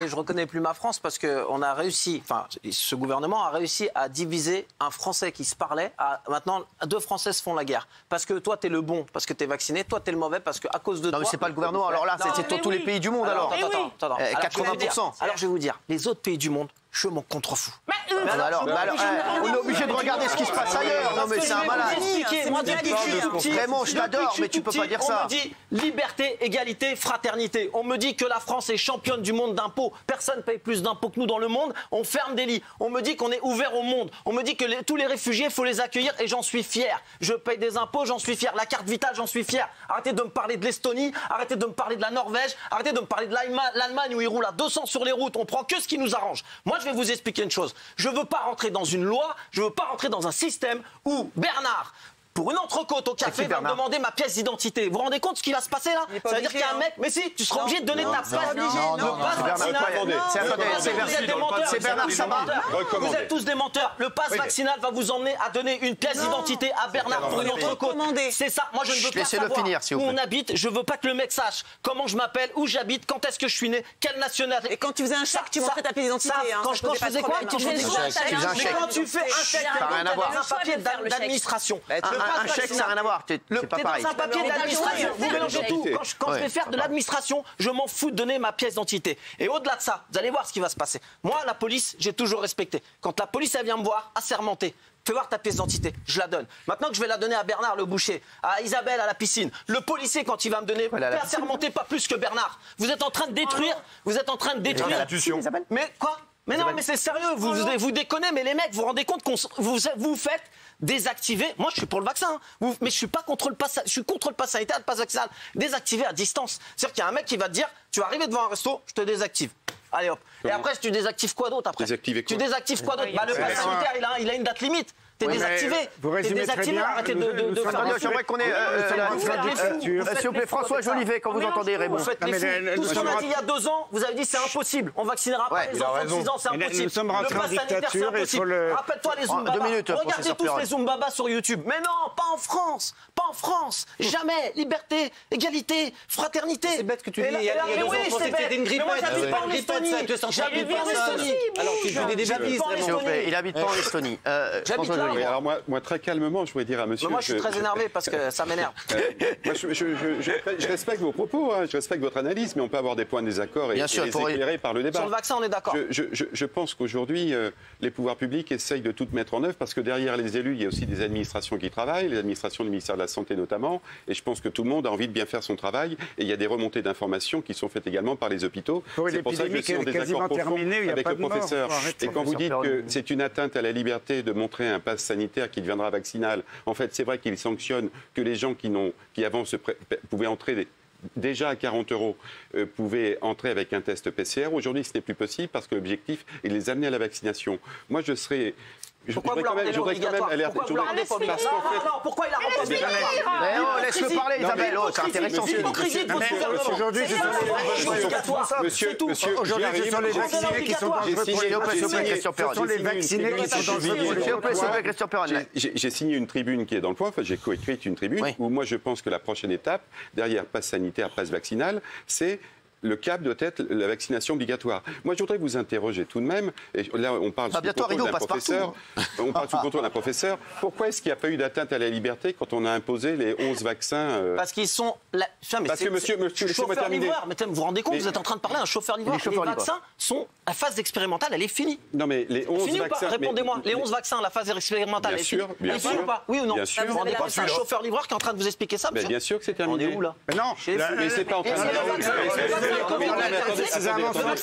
que je reconnais plus ma France parce qu'on a réussi, enfin, ce gouvernement a réussi à diviser un Français qui se parlait. Maintenant, 2 Français se font la guerre. Parce que toi, t'es le bon, parce que t'es vacciné. Toi, t'es le mauvais, parce qu'à cause de toi... Non, mais c'est pas le gouvernement. Alors là, c'est tous les pays du monde, alors. Attends. 80%. Alors, je vais vous dire, les autres pays du monde, je m'en contrefous. Alors, on est obligé de regarder ce qui se passe ailleurs. Non, mais c'est un malade. Moi, depuis que je suis tout petit, Vraiment, je t'adore, mais tu peux pas dire ça. On me dit liberté, égalité, fraternité. On me dit que la France est championne du monde d'impôts. Personne paye plus d'impôts que nous dans le monde. On ferme des lits. On me dit qu'on est ouvert au monde. On me dit que tous les réfugiés, il faut les accueillir et j'en suis fier. Je paye des impôts, j'en suis fier. La carte vitale, j'en suis fier. Arrêtez de me parler de l'Estonie, arrêtez de me parler de la Norvège, arrêtez de me parler de l'Allemagne où ils roulent à 200 sur les routes. On prend que ce qui nous arrange. Moi, je vais vous expliquer une chose. Je veux pas rentrer dans une loi, je veux pas rentrer dans un système où Bernard, pour une entrecôte au café, va me demander ma pièce d'identité. Vous vous rendez compte de ce qui va se passer là? Ça veut dire qu'il y a un mec, mais si, tu seras obligé de donner ta passe. Le passe vaccinal. C'est Bernard Sabat. Vous êtes tous des menteurs. Le passe vaccinal va vous emmener à donner une pièce d'identité à Bernard pour une entrecôte. C'est ça. Moi, je ne veux pas savoir où on habite. Je veux pas que le mec sache comment je m'appelle, où j'habite, quand est-ce que je suis né, quelle nationalité. Et quand tu faisais un chèque, tu montrais ta pièce d'identité. Quand je faisais quoi? Quand tu fais un chèque, un papier d'administration. Un chèque, ça n'a rien à voir. C'est pas pareil. Dans un papier d'administration. Vous mélangez tout. Quand je vais faire de l'administration, je m'en fous de donner ma pièce d'identité. Et au-delà de ça, vous allez voir ce qui va se passer. Moi, la police, j'ai toujours respecté. Quand la police, elle vient me voir, assermentée, fais voir ta pièce d'identité, je la donne. Maintenant que je vais la donner à Bernard le boucher, à Isabelle à la piscine, le policier quand il va me donner, fais assermenter pas plus que Bernard. Vous êtes en train de détruire. Mais quoi? Mais non, mais c'est sérieux, vous déconnez, mais les mecs, vous vous rendez compte qu'on vous faites désactiver. Moi, je suis pour le vaccin, mais je suis pas contre le pass. Je suis contre le pass sanitaire, le pass vaccinal. Désactiver à distance. C'est-à-dire qu'il y a un mec qui va te dire, tu vas arriver devant un resto, je te désactive. Allez hop. Et après, tu désactives quoi d'autre après? Tu désactives quoi d'autre? Le pass sanitaire, il a une date limite. T'es désactivé. T'es désactivé. Arrêtez de faire. J'aimerais qu'on ait. S'il vous plaît, François Jolivet, quand vous entendez Raymond. Tout ce qu'on a dit il y a 2 ans, vous avez dit c'est impossible. On vaccinera pas les enfants de 6 ans, c'est impossible. Nous sommes rentrés en dictature et sur le. Rappelle-toi les Zumbabas. Regardez tous les Zumbabas sur YouTube. Mais non, pas en France. Pas en France. Jamais. Liberté, égalité, fraternité. C'est bête que tu dis. Il y a 2 ans, c'était une grippette. Mais moi, j'habite pas en Estonie. J'habite pas en Estonie. Alors, tu dis des bêtises, il habite pas en Estonie. J'habite là. Oui, alors moi, très calmement, je voudrais dire à monsieur... Moi, je suis très énervé parce que ça m'énerve. Moi, je respecte vos propos, hein, je respecte votre analyse, mais on peut avoir des points de désaccord et les éclairer par le débat. Sur le vaccin, on est d'accord. Je pense qu'aujourd'hui, les pouvoirs publics essayent de tout mettre en œuvre parce que derrière les élus, il y a aussi des administrations qui travaillent, les administrations du ministère de la Santé notamment, et je pense que tout le monde a envie de bien faire son travail, et il y a des remontées d'informations qui sont faites également par les hôpitaux. C'est pour ça que je suis en désaccord profond avec le professeur. Et quand vous dites que c'est une atteinte à la liberté de montrer un pass sanitaire qui deviendra vaccinal, en fait, c'est vrai qu'il sanctionne que les gens qui avant pouvaient entrer déjà à 40 € pouvaient entrer avec un test PCR. Aujourd'hui, ce n'est plus possible parce que l'objectif est de les amener à la vaccination. Moi, je serais... Pourquoi vous la rendez obligatoire? Pourquoi vous la rendez pas obligatoire? Non, pourquoi il la rend pas obligatoire? Laisse-le parler, Isabelle. C'est intéressant. C'est l'hypocrisie de votre gouvernement. Aujourd'hui, ce sont les vaccinés qui sont dangereux pour les Christian Perron. Ce sont les vaccinés qui sont dangereux pour les Christian Perron. J'ai signé une tribune qui est dans le point, enfin j'ai coécrit une tribune où moi je pense que la prochaine étape, derrière passe sanitaire, passe vaccinal, c'est le cap doit être la vaccination obligatoire. Moi, je voudrais vous interroger tout de même. Et là, on parle sous le contrôle d'un professeur. On parle sous le contrôle d'un professeur. Pourquoi est-ce qu'il n'y a pas eu d'atteinte à la liberté quand on a imposé les 11 vaccins Parce qu'ils sont... Parce que monsieur, laissez-moi terminer. Mais vous vous rendez compte, vous êtes en train de parler à un chauffeur-livreur. Les vaccins sont... La phase expérimentale, elle est finie. Non, mais les 11 vaccins... Répondez-moi. Les 11 vaccins, la phase expérimentale, elle est finie. Bien sûr. Oui ou non? Bien sûr. Vous vous rendez compte, c'est un chauffeur-livreur qui est en train de vous expliquer ça, monsieur? Bien sûr que c'est terminé. On est où, là? Non, mais c'est pas en train de... C'est un mensonge.